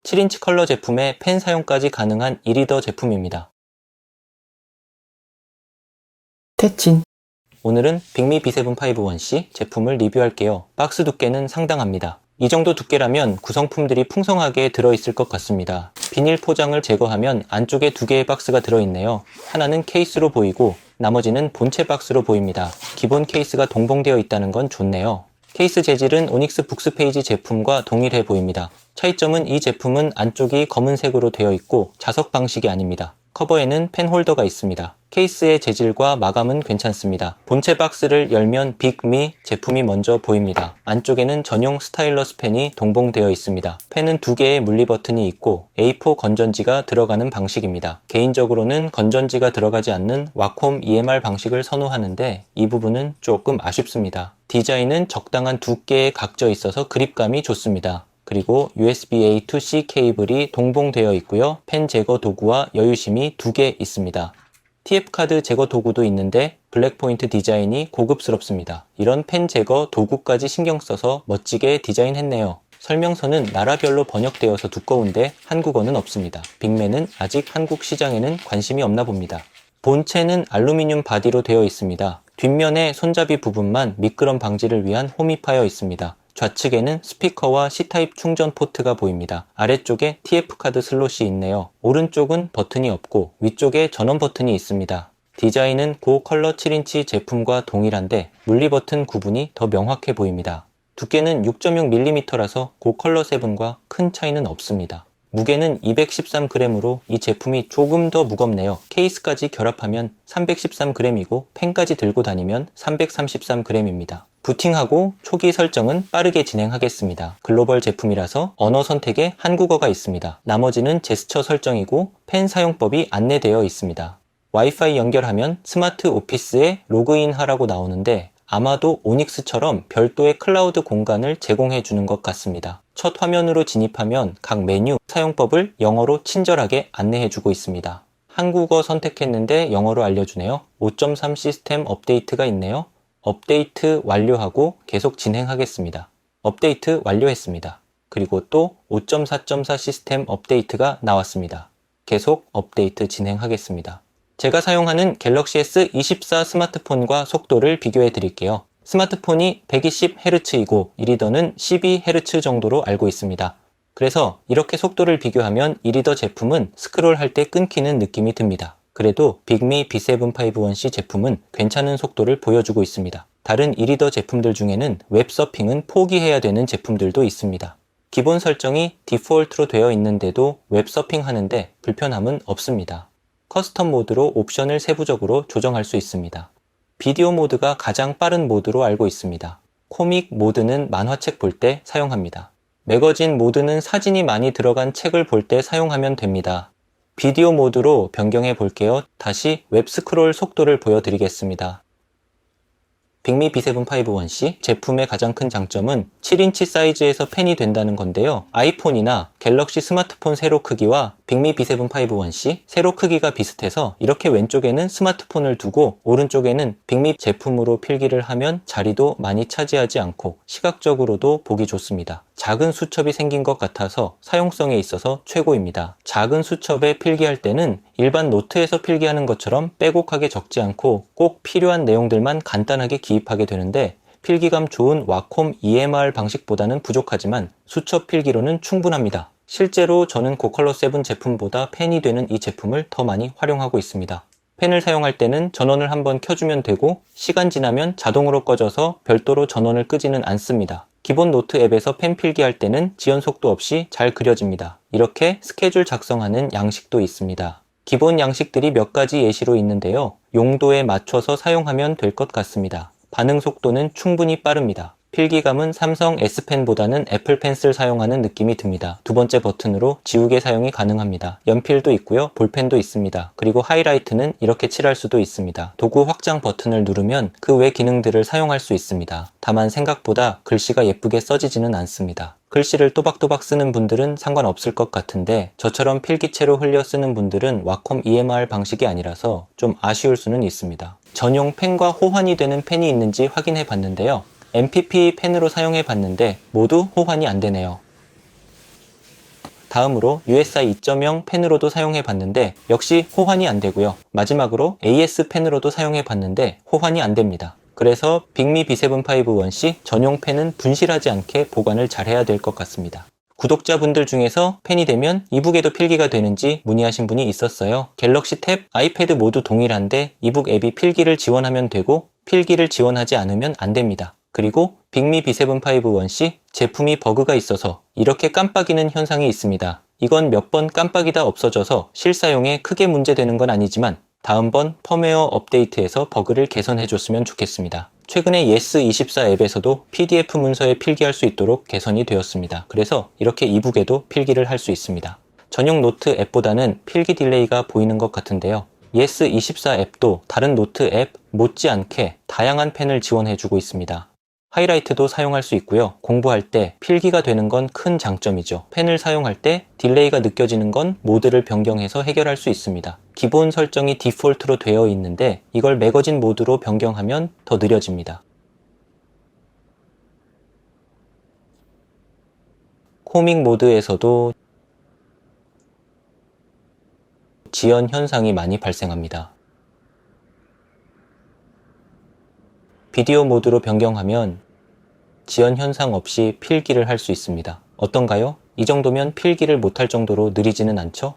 7인치 컬러 제품에 펜 사용까지 가능한 e-리더 제품입니다. 태친. 오늘은 빅미 B751C 제품을 리뷰할게요. 박스 두께는 상당합니다. 이 정도 두께라면 구성품들이 풍성하게 들어있을 것 같습니다. 비닐 포장을 제거하면 안쪽에 두 개의 박스가 들어있네요. 하나는 케이스로 보이고 나머지는 본체 박스로 보입니다. 기본 케이스가 동봉되어 있다는 건 좋네요. 케이스 재질은 오닉스 북스페이지 제품과 동일해 보입니다. 차이점은 이 제품은 안쪽이 검은색으로 되어 있고 자석 방식이 아닙니다. 커버에는 펜 홀더가 있습니다. 케이스의 재질과 마감은 괜찮습니다. 본체 박스를 열면 빅미 제품이 먼저 보입니다. 안쪽에는 전용 스타일러스 펜이 동봉되어 있습니다. 펜은 두 개의 물리 버튼이 있고 A4 건전지가 들어가는 방식입니다. 개인적으로는 건전지가 들어가지 않는 와콤 EMR 방식을 선호하는데 이 부분은 조금 아쉽습니다. 디자인은 적당한 두께에 각져 있어서 그립감이 좋습니다. 그리고 USB-A to C 케이블이 동봉되어 있고요. 펜 제거 도구와 여유심이 두 개 있습니다. TF카드 제거 도구도 있는데 블랙포인트 디자인이 고급스럽습니다. 이런 펜 제거 도구까지 신경 써서 멋지게 디자인했네요. 설명서는 나라별로 번역되어서 두꺼운데 한국어는 없습니다. 빅맨은 아직 한국 시장에는 관심이 없나 봅니다. 본체는 알루미늄 바디로 되어 있습니다. 뒷면의 손잡이 부분만 미끄럼 방지를 위한 홈이 파여 있습니다. 좌측에는 스피커와 C타입 충전 포트가 보입니다. 아래쪽에 TF카드 슬롯이 있네요. 오른쪽은 버튼이 없고 위쪽에 전원 버튼이 있습니다. 디자인은 고 컬러 7인치 제품과 동일한데 물리 버튼 구분이 더 명확해 보입니다. 두께는 6.6mm라서 고 컬러 7과 큰 차이는 없습니다. 무게는 213g으로 이 제품이 조금 더 무겁네요. 케이스까지 결합하면 313g이고 펜까지 들고 다니면 333g입니다. 부팅하고 초기 설정은 빠르게 진행하겠습니다. 글로벌 제품이라서 언어 선택에 한국어가 있습니다. 나머지는 제스처 설정이고 펜 사용법이 안내되어 있습니다. 와이파이 연결하면 스마트 오피스에 로그인 하라고 나오는데 아마도 오닉스처럼 별도의 클라우드 공간을 제공해 주는 것 같습니다. 첫 화면으로 진입하면 각 메뉴 사용법을 영어로 친절하게 안내해 주고 있습니다. 한국어 선택했는데 영어로 알려주네요. 5.3 시스템 업데이트가 있네요. 업데이트 완료하고 계속 진행하겠습니다. 업데이트 완료했습니다. 그리고 또 5.4.4 시스템 업데이트가 나왔습니다. 계속 업데이트 진행하겠습니다. 제가 사용하는 갤럭시 S24 스마트폰과 속도를 비교해 드릴게요. 스마트폰이 120Hz이고 e-리더는 12Hz 정도로 알고 있습니다. 그래서 이렇게 속도를 비교하면 e-리더 제품은 스크롤할 때 끊기는 느낌이 듭니다. 그래도 빅미 B751C 제품은 괜찮은 속도를 보여주고 있습니다. 다른 e-리더 제품들 중에는 웹서핑은 포기해야 되는 제품들도 있습니다. 기본 설정이 디폴트로 되어 있는데도 웹서핑 하는데 불편함은 없습니다. 커스텀 모드로 옵션을 세부적으로 조정할 수 있습니다. 비디오 모드가 가장 빠른 모드로 알고 있습니다. 코믹 모드는 만화책 볼 때 사용합니다. 매거진 모드는 사진이 많이 들어간 책을 볼 때 사용하면 됩니다. 비디오 모드로 변경해 볼게요. 다시 웹 스크롤 속도를 보여드리겠습니다. 빅미 B751C 제품의 가장 큰 장점은 7인치 사이즈에서 펜이 된다는 건데요. 아이폰이나 갤럭시 스마트폰 세로 크기와 빅미 B751C 세로 크기가 비슷해서 이렇게 왼쪽에는 스마트폰을 두고 오른쪽에는 빅미 제품으로 필기를 하면 자리도 많이 차지하지 않고 시각적으로도 보기 좋습니다. 작은 수첩이 생긴 것 같아서 사용성에 있어서 최고입니다. 작은 수첩에 필기할 때는 일반 노트에서 필기하는 것처럼 빼곡하게 적지 않고 꼭 필요한 내용들만 간단하게 기입하게 되는데 필기감 좋은 와콤 EMR 방식보다는 부족하지만 수첩 필기로는 충분합니다. 실제로 저는 고컬러 7 제품보다 펜이 되는 이 제품을 더 많이 활용하고 있습니다. 펜을 사용할 때는 전원을 한번 켜주면 되고 시간 지나면 자동으로 꺼져서 별도로 전원을 끄지는 않습니다. 기본 노트 앱에서 펜 필기할 때는 지연 속도 없이 잘 그려집니다. 이렇게 스케줄 작성하는 양식도 있습니다. 기본 양식들이 몇 가지 예시로 있는데요. 용도에 맞춰서 사용하면 될 것 같습니다. 반응 속도는 충분히 빠릅니다. 필기감은 삼성 S펜보다는 애플 펜슬 사용하는 느낌이 듭니다. 두 번째 버튼으로 지우개 사용이 가능합니다. 연필도 있고요. 볼펜도 있습니다. 그리고 하이라이트는 이렇게 칠할 수도 있습니다. 도구 확장 버튼을 누르면 그 외 기능들을 사용할 수 있습니다. 다만 생각보다 글씨가 예쁘게 써지지는 않습니다. 글씨를 또박또박 쓰는 분들은 상관없을 것 같은데 저처럼 필기체로 흘려 쓰는 분들은 와콤 EMR 방식이 아니라서 좀 아쉬울 수는 있습니다. 전용 펜과 호환이 되는 펜이 있는지 확인해 봤는데요. MPP 펜으로 사용해 봤는데 모두 호환이 안 되네요. 다음으로 USI 2.0 펜으로도 사용해 봤는데 역시 호환이 안 되고요. 마지막으로 AS 펜으로도 사용해 봤는데 호환이 안 됩니다. 그래서 빅미 B751C 전용 펜은 분실하지 않게 보관을 잘 해야 될 것 같습니다. 구독자분들 중에서 펜이 되면 이북에도 필기가 되는지 문의하신 분이 있었어요. 갤럭시 탭, 아이패드 모두 동일한데 이북 앱이 필기를 지원하면 되고 필기를 지원하지 않으면 안 됩니다. 그리고 빅미 B751C 제품이 버그가 있어서 이렇게 깜빡이는 현상이 있습니다. 이건 몇 번 깜빡이다 없어져서 실사용에 크게 문제되는 건 아니지만 다음번 펌웨어 업데이트에서 버그를 개선해줬으면 좋겠습니다. 최근에 예스24 앱에서도 PDF 문서에 필기할 수 있도록 개선이 되었습니다. 그래서 이렇게 이북에도 필기를 할 수 있습니다. 전용 노트 앱보다는 필기 딜레이가 보이는 것 같은데요. 예스24 앱도 다른 노트 앱 못지않게 다양한 펜을 지원해주고 있습니다. 하이라이트도 사용할 수 있고요. 공부할 때 필기가 되는 건 큰 장점이죠. 펜을 사용할 때 딜레이가 느껴지는 건 모드를 변경해서 해결할 수 있습니다. 기본 설정이 디폴트로 되어 있는데 이걸 매거진 모드로 변경하면 더 느려집니다. 코믹 모드에서도 지연 현상이 많이 발생합니다. 비디오 모드로 변경하면 지연 현상 없이 필기를 할 수 있습니다. 어떤가요? 이 정도면 필기를 못할 정도로 느리지는 않죠?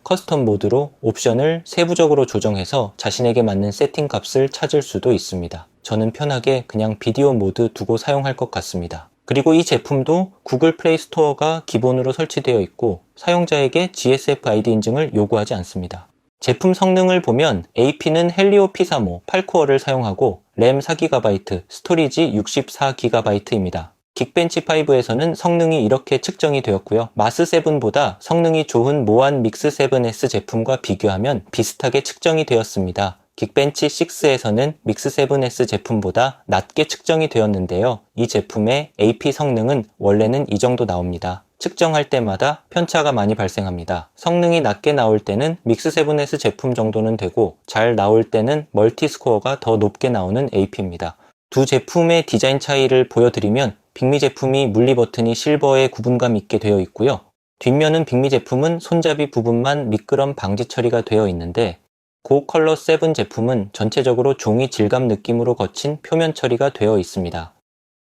커스텀 모드로 옵션을 세부적으로 조정해서 자신에게 맞는 세팅 값을 찾을 수도 있습니다. 저는 편하게 그냥 비디오 모드 두고 사용할 것 같습니다. 그리고 이 제품도 구글 플레이 스토어가 기본으로 설치되어 있고 사용자에게 GSFID 인증을 요구하지 않습니다. 제품 성능을 보면 AP는 헬리오 P35 8코어를 사용하고 램 4GB, 스토리지 64GB입니다. 긱벤치5에서는 성능이 이렇게 측정이 되었고요. 마스7보다 성능이 좋은 모한 믹스7S 제품과 비교하면 비슷하게 측정이 되었습니다. 긱벤치6에서는 믹스7S 제품보다 낮게 측정이 되었는데요. 이 제품의 AP 성능은 원래는 이 정도 나옵니다. 측정할 때마다 편차가 많이 발생합니다. 성능이 낮게 나올 때는 믹스7S 제품 정도는 되고 잘 나올 때는 멀티스코어가 더 높게 나오는 AP입니다. 두 제품의 디자인 차이를 보여드리면 빅미 제품이 물리 버튼이 실버에 구분감 있게 되어 있고요. 뒷면은 빅미 제품은 손잡이 부분만 미끄럼 방지 처리가 되어 있는데 고컬러 7 제품은 전체적으로 종이 질감 느낌으로 거친 표면 처리가 되어 있습니다.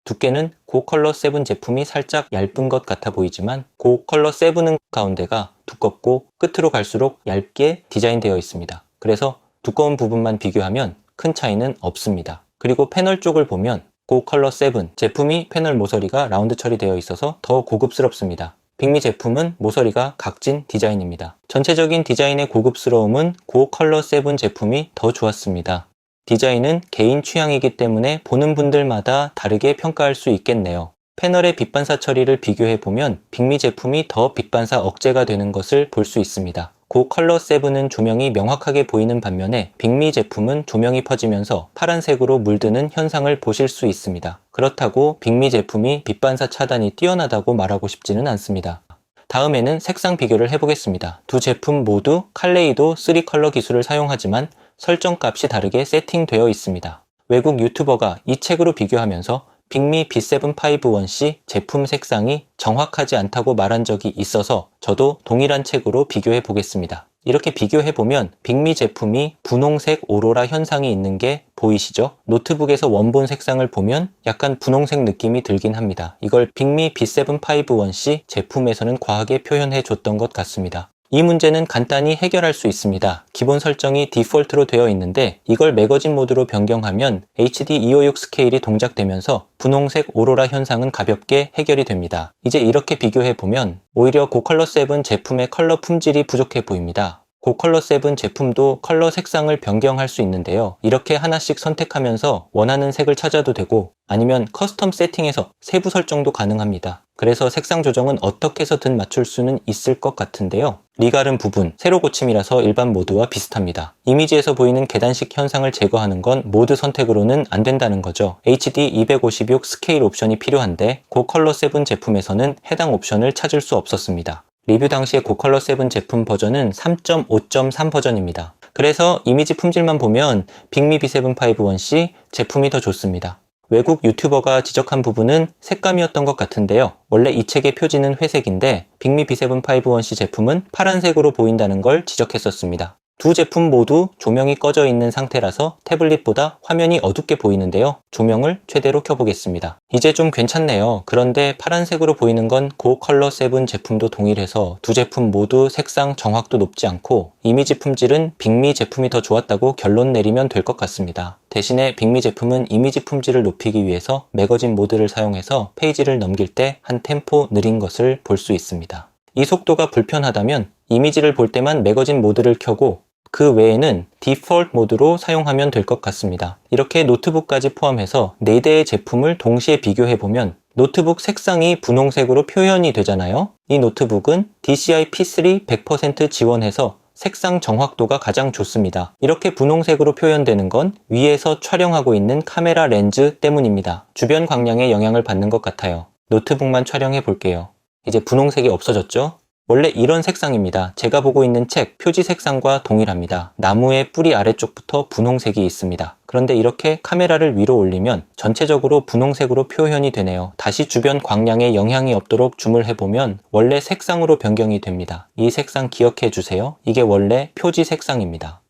두께는 고컬러 7 제품이 살짝 얇은 것 같아 보이지만 고컬러 7은 가운데가 두껍고 끝으로 갈수록 얇게 디자인되어 있습니다. 그래서 두꺼운 부분만 비교하면 큰 차이는 없습니다. 그리고 패널 쪽을 보면 고컬러 7 제품이 패널 모서리가 라운드 처리되어 있어서 더 고급스럽습니다. 빅미 제품은 모서리가 각진 디자인입니다. 전체적인 디자인의 고급스러움은 고컬러 7 제품이 더 좋았습니다. 디자인은 개인 취향이기 때문에 보는 분들마다 다르게 평가할 수 있겠네요. 패널의 빛반사 처리를 비교해보면 빅미 제품이 더 빛반사 억제가 되는 것을 볼 수 있습니다. 고컬러 7은 조명이 명확하게 보이는 반면에 빅미 제품은 조명이 퍼지면서 파란색으로 물드는 현상을 보실 수 있습니다. 그렇다고 빅미 제품이 빛반사 차단이 뛰어나다고 말하고 싶지는 않습니다. 다음에는 색상 비교를 해보겠습니다. 두 제품 모두 칼레이도 3컬러 기술을 사용하지만 설정값이 다르게 세팅되어 있습니다. 외국 유튜버가 이 책으로 비교하면서 빅미 B751C 제품 색상이 정확하지 않다고 말한 적이 있어서 저도 동일한 책으로 비교해 보겠습니다. 이렇게 비교해 보면 빅미 제품이 분홍색 오로라 현상이 있는 게 보이시죠? 노트북에서 원본 색상을 보면 약간 분홍색 느낌이 들긴 합니다. 이걸 빅미 B751C 제품에서는 과하게 표현해 줬던 것 같습니다. 이 문제는 간단히 해결할 수 있습니다. 기본 설정이 디폴트로 되어 있는데 이걸 매거진 모드로 변경하면 HD 256 스케일이 동작되면서 분홍색 오로라 현상은 가볍게 해결이 됩니다. 이제 이렇게 비교해보면 오히려 고컬러 7 제품의 컬러 품질이 부족해 보입니다. 고컬러 7 제품도 컬러 색상을 변경할 수 있는데요. 이렇게 하나씩 선택하면서 원하는 색을 찾아도 되고 아니면 커스텀 세팅에서 세부 설정도 가능합니다. 그래서 색상 조정은 어떻게 해서든 맞출 수는 있을 것 같은데요. 리가름 부분, 세로 고침이라서 일반 모드와 비슷합니다. 이미지에서 보이는 계단식 현상을 제거하는 건 모드 선택으로는 안 된다는 거죠. HD 256 스케일 옵션이 필요한데 고컬러 7 제품에서는 해당 옵션을 찾을 수 없었습니다. 리뷰 당시에 고컬러 7 제품 버전은 3.5.3 버전입니다. 그래서 이미지 품질만 보면 빅미 B751C 제품이 더 좋습니다. 외국 유튜버가 지적한 부분은 색감이었던 것 같은데요. 원래 이 책의 표지는 회색인데 빅미 B7 501C 제품은 파란색으로 보인다는 걸 지적했었습니다. 두 제품 모두 조명이 꺼져 있는 상태라서 태블릿보다 화면이 어둡게 보이는데요. 조명을 최대로 켜보겠습니다. 이제 좀 괜찮네요. 그런데 파란색으로 보이는 건 고컬러 7 제품도 동일해서 두 제품 모두 색상 정확도 높지 않고 이미지 품질은 빅미 제품이 더 좋았다고 결론 내리면 될 것 같습니다. 대신에 빅미 제품은 이미지 품질을 높이기 위해서 매거진 모드를 사용해서 페이지를 넘길 때 한 템포 느린 것을 볼 수 있습니다. 이 속도가 불편하다면 이미지를 볼 때만 매거진 모드를 켜고 그 외에는 디폴트 모드로 사용하면 될 것 같습니다. 이렇게 노트북까지 포함해서 4대의 제품을 동시에 비교해보면 노트북 색상이 분홍색으로 표현이 되잖아요. 이 노트북은 DCI P3 100% 지원해서 색상 정확도가 가장 좋습니다. 이렇게 분홍색으로 표현되는 건 위에서 촬영하고 있는 카메라 렌즈 때문입니다. 주변 광량에 영향을 받는 것 같아요. 노트북만 촬영해 볼게요. 이제 분홍색이 없어졌죠? 원래 이런 색상입니다. 제가 보고 있는 책 표지 색상과 동일합니다. 나무의 뿌리 아래쪽부터 분홍색이 있습니다. 그런데 이렇게 카메라를 위로 올리면 전체적으로 분홍색으로 표현이 되네요. 다시 주변 광량에 영향이 없도록 줌을 해보면 원래 색상으로 변경이 됩니다. 이 색상 기억해 주세요. 이게 원래 표지 색상입니다.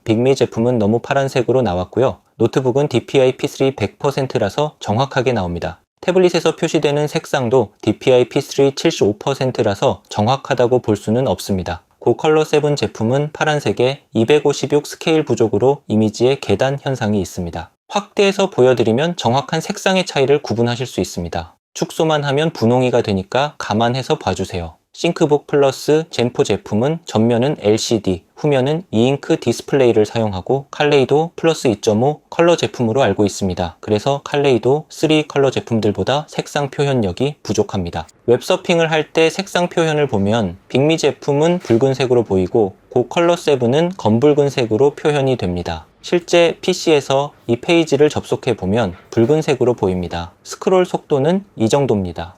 빅미 제품은 너무 파란색으로 나왔고요. 노트북은 DPI P3 100%라서 정확하게 나옵니다. 태블릿에서 표시되는 색상도 DPI P3 75%라서 정확하다고 볼 수는 없습니다. 고컬러 7 제품은 파란색에 256 스케일 부족으로 이미지에 계단 현상이 있습니다. 확대해서 보여드리면 정확한 색상의 차이를 구분하실 수 있습니다. 축소만 하면 분홍이가 되니까 감안해서 봐주세요. 싱크북 플러스 젠4 제품은 전면은 LCD, 후면은 E-잉크 디스플레이를 사용하고 칼레이도 플러스 2.5 컬러 제품으로 알고 있습니다. 그래서 칼레이도 3 컬러 제품들보다 색상 표현력이 부족합니다. 웹서핑을 할 때 색상 표현을 보면 빅미 제품은 붉은색으로 보이고 고컬러 7은 검붉은색으로 표현이 됩니다. 실제 PC에서 이 페이지를 접속해 보면 붉은색으로 보입니다. 스크롤 속도는 이 정도입니다.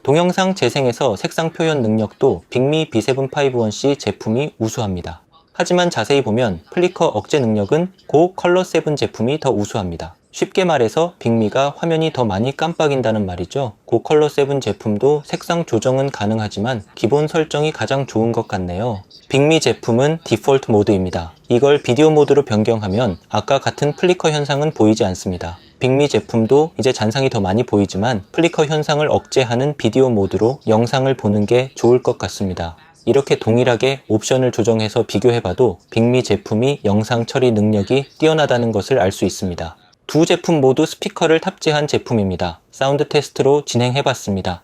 동영상 재생에서 색상 표현 능력도 빅미 B7 501C 제품이 우수합니다. 하지만 자세히 보면 플리커 억제 능력은 고컬러 7 제품이 더 우수합니다. 쉽게 말해서 빅미가 화면이 더 많이 깜빡인다는 말이죠. 고컬러 7 제품도 색상 조정은 가능하지만 기본 설정이 가장 좋은 것 같네요. 빅미 제품은 디폴트 모드입니다. 이걸 비디오 모드로 변경하면 아까 같은 플리커 현상은 보이지 않습니다. 빅미 제품도 이제 잔상이 더 많이 보이지만 플리커 현상을 억제하는 비디오 모드로 영상을 보는 게 좋을 것 같습니다. 이렇게 동일하게 옵션을 조정해서 비교해봐도 빅미 제품이 영상 처리 능력이 뛰어나다는 것을 알 수 있습니다. 두 제품 모두 스피커를 탑재한 제품입니다. 사운드 테스트로 진행해봤습니다.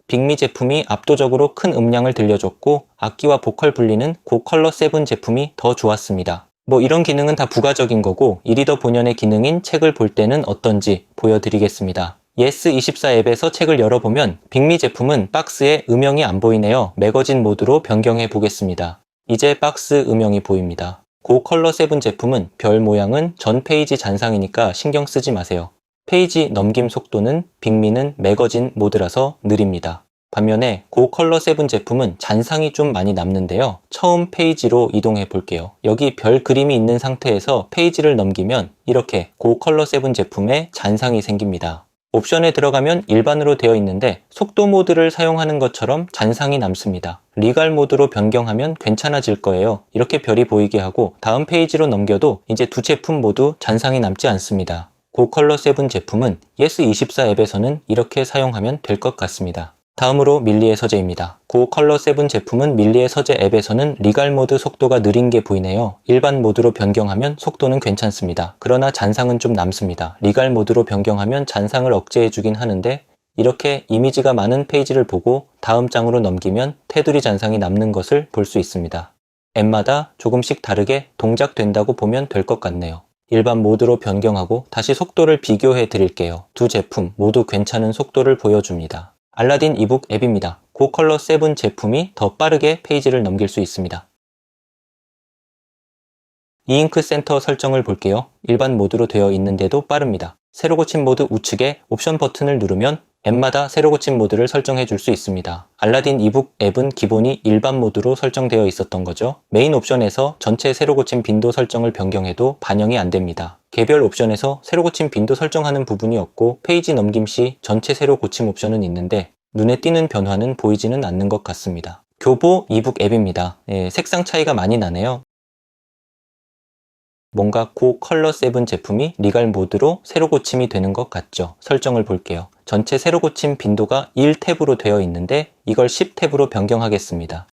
빅미 제품이 압도적으로 큰 음량을 들려줬고 악기와 보컬 분리는 고컬러 7 제품이 더 좋았습니다. 뭐 이런 기능은 다 부가적인 거고 이리더 본연의 기능인 책을 볼 때는 어떤지 보여드리겠습니다. 예스24 앱에서 책을 열어보면 빅미 제품은 박스에 음영이 안 보이네요. 매거진 모드로 변경해 보겠습니다. 이제 박스 음영이 보입니다. 고컬러 7 제품은 별 모양은 전 페이지 잔상이니까 신경 쓰지 마세요. 페이지 넘김 속도는 빅미는 매거진 모드라서 느립니다. 반면에 고컬러 7 제품은 잔상이 좀 많이 남는데요. 처음 페이지로 이동해 볼게요. 여기 별 그림이 있는 상태에서 페이지를 넘기면 이렇게 고컬러 7 제품의 잔상이 생깁니다. 옵션에 들어가면 일반으로 되어 있는데 속도 모드를 사용하는 것처럼 잔상이 남습니다. 리갈 모드로 변경하면 괜찮아질 거예요. 이렇게 별이 보이게 하고 다음 페이지로 넘겨도 이제 두 제품 모두 잔상이 남지 않습니다. 고컬러 7 제품은 예스24 앱에서는 이렇게 사용하면 될 것 같습니다. 다음으로 밀리의 서재입니다. 고컬러 7 제품은 밀리의 서재 앱에서는 리갈 모드 속도가 느린 게 보이네요. 일반 모드로 변경하면 속도는 괜찮습니다. 그러나 잔상은 좀 남습니다. 리갈 모드로 변경하면 잔상을 억제해주긴 하는데 이렇게 이미지가 많은 페이지를 보고 다음 장으로 넘기면 테두리 잔상이 남는 것을 볼 수 있습니다. 앱마다 조금씩 다르게 동작된다고 보면 될 것 같네요. 일반 모드로 변경하고 다시 속도를 비교해 드릴게요. 두 제품 모두 괜찮은 속도를 보여줍니다. 알라딘 이북 앱입니다. 고컬러 7 제품이 더 빠르게 페이지를 넘길 수 있습니다. 이잉크 센터 설정을 볼게요. 일반 모드로 되어 있는데도 빠릅니다. 새로 고침 모드 우측에 옵션 버튼을 누르면 앱마다 새로 고침 모드를 설정해 줄 수 있습니다. 알라딘 이북 앱은 기본이 일반 모드로 설정되어 있었던 거죠. 메인 옵션에서 전체 새로 고침 빈도 설정을 변경해도 반영이 안 됩니다. 개별 옵션에서 새로 고침 빈도 설정하는 부분이 없고 페이지 넘김 시 전체 새로 고침 옵션은 있는데 눈에 띄는 변화는 보이지는 않는 것 같습니다. 교보 이북 앱입니다. 색상 차이가 많이 나네요. 뭔가 고컬러 7 제품이 리갈 모드로 새로 고침이 되는 것 같죠. 설정을 볼게요. 전체 새로 고침 빈도가 1탭으로 되어 있는데 이걸 10탭으로 변경하겠습니다.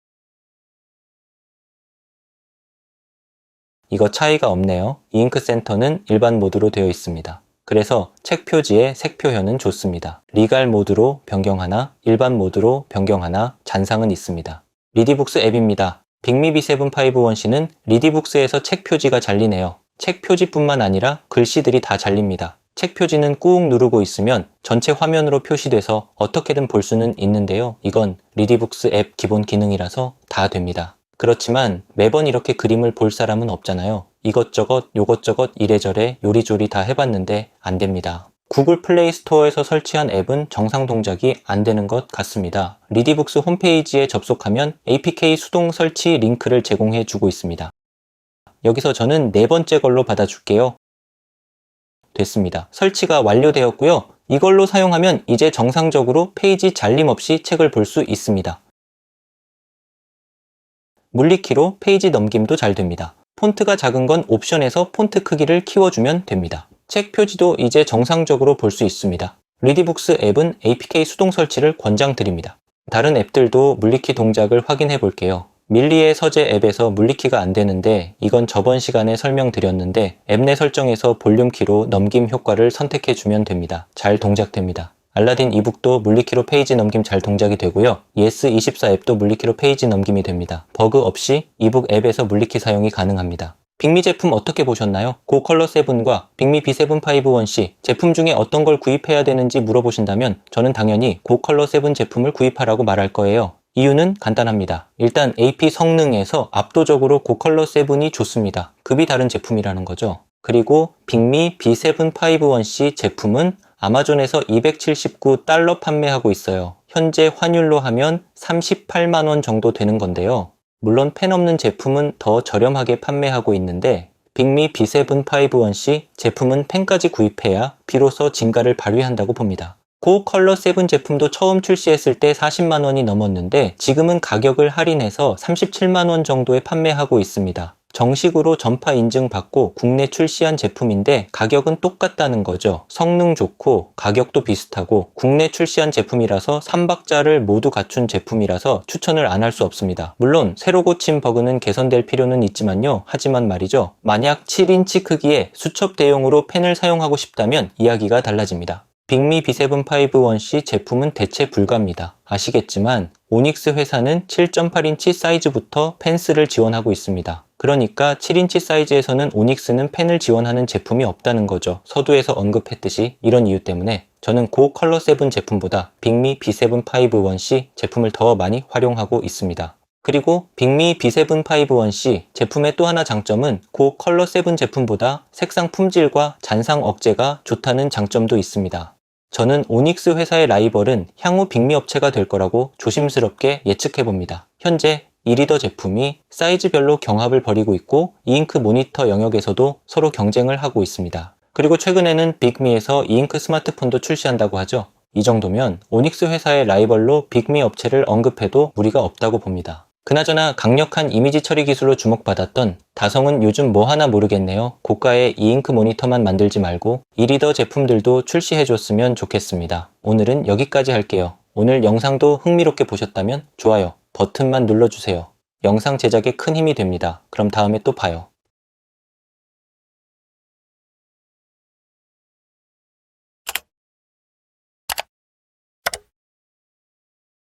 이거 차이가 없네요. 이잉크 센터는 일반 모드로 되어 있습니다. 그래서 책 표지의 색 표현은 좋습니다. 리갈 모드로 변경하나 일반 모드로 변경하나 잔상은 있습니다. 리디북스 앱입니다. 빅미 B751C는 리디북스에서 책 표지가 잘리네요. 책 표지뿐만 아니라 글씨들이 다 잘립니다. 책 표지는 꾹 누르고 있으면 전체 화면으로 표시돼서 어떻게든 볼 수는 있는데요. 이건 리디북스 앱 기본 기능이라서 다 됩니다. 그렇지만 매번 이렇게 그림을 볼 사람은 없잖아요. 이것저것 요것저것 이래저래 요리조리 다 해봤는데 안 됩니다. 구글 플레이 스토어에서 설치한 앱은 정상 동작이 안 되는 것 같습니다. 리디북스 홈페이지에 접속하면 APK 수동 설치 링크를 제공해 주고 있습니다. 여기서 저는 네 번째 걸로 받아줄게요. 됐습니다. 설치가 완료되었고요. 이걸로 사용하면 이제 정상적으로 페이지 잘림 없이 책을 볼 수 있습니다. 물리키로 페이지 넘김도 잘 됩니다. 폰트가 작은 건 옵션에서 폰트 크기를 키워주면 됩니다. 책 표지도 이제 정상적으로 볼 수 있습니다. 리디북스 앱은 APK 수동 설치를 권장드립니다. 다른 앱들도 물리키 동작을 확인해 볼게요. 밀리의 서재 앱에서 물리키가 안 되는데 이건 저번 시간에 설명드렸는데 앱 내 설정에서 볼륨키로 넘김 효과를 선택해 주면 됩니다. 잘 동작됩니다. 알라딘 이북도 물리키로 페이지 넘김 잘 동작이 되고요. 예스24 앱도 물리키로 페이지 넘김이 됩니다. 버그 없이 이북 앱에서 물리키 사용이 가능합니다. 빅미 제품 어떻게 보셨나요? 고컬러 7과 빅미 B751C 제품 중에 어떤 걸 구입해야 되는지 물어보신다면 저는 당연히 고컬러 7 제품을 구입하라고 말할 거예요. 이유는 간단합니다. 일단 AP 성능에서 압도적으로 고컬러 7이 좋습니다. 급이 다른 제품이라는 거죠. 그리고 빅미 B751C 제품은 아마존에서 $279 판매하고 있어요. 현재 환율로 하면 38만 원 정도 되는 건데요. 물론 펜 없는 제품은 더 저렴하게 판매하고 있는데 빅미 B751C 제품은 펜까지 구입해야 비로소 진가를 발휘한다고 봅니다. 고컬러 7 제품도 처음 출시했을 때 40만 원이 넘었는데 지금은 가격을 할인해서 37만 원 정도에 판매하고 있습니다. 정식으로 전파 인증받고 국내 출시한 제품인데 가격은 똑같다는 거죠. 성능 좋고 가격도 비슷하고 국내 출시한 제품이라서 3박자를 모두 갖춘 제품이라서 추천을 안 할 수 없습니다. 물론 새로 고친 버그는 개선될 필요는 있지만요. 하지만 말이죠. 만약 7인치 크기의 수첩 대용으로 펜을 사용하고 싶다면 이야기가 달라집니다. 빅미 B751C 제품은 대체 불가입니다. 아시겠지만 오닉스 회사는 7.8인치 사이즈부터 펜스를 지원하고 있습니다. 그러니까 7인치 사이즈에서는 오닉스는 펜을 지원하는 제품이 없다는 거죠. 서두에서 언급했듯이 이런 이유 때문에 저는 고컬러 7 제품보다 빅미 B751C 제품을 더 많이 활용하고 있습니다. 그리고 빅미 B751C 제품의 또 하나 장점은 고컬러 7 제품보다 색상 품질과 잔상 억제가 좋다는 장점도 있습니다. 저는 오닉스 회사의 라이벌은 향후 빅미 업체가 될 거라고 조심스럽게 예측해봅니다. 현재 이리더 제품이 사이즈별로 경합을 벌이고 있고 이잉크 모니터 영역에서도 서로 경쟁을 하고 있습니다. 그리고 최근에는 빅미에서 이잉크 스마트폰도 출시한다고 하죠. 이 정도면 오닉스 회사의 라이벌로 빅미 업체를 언급해도 무리가 없다고 봅니다. 그나저나 강력한 이미지 처리 기술로 주목받았던 다성은 요즘 뭐 하나 모르겠네요. 고가의 이잉크 모니터만 만들지 말고 이리더 제품들도 출시해줬으면 좋겠습니다. 오늘은 여기까지 할게요. 오늘 영상도 흥미롭게 보셨다면 좋아요 버튼만 눌러주세요. 영상 제작에 큰 힘이 됩니다. 그럼 다음에 또 봐요.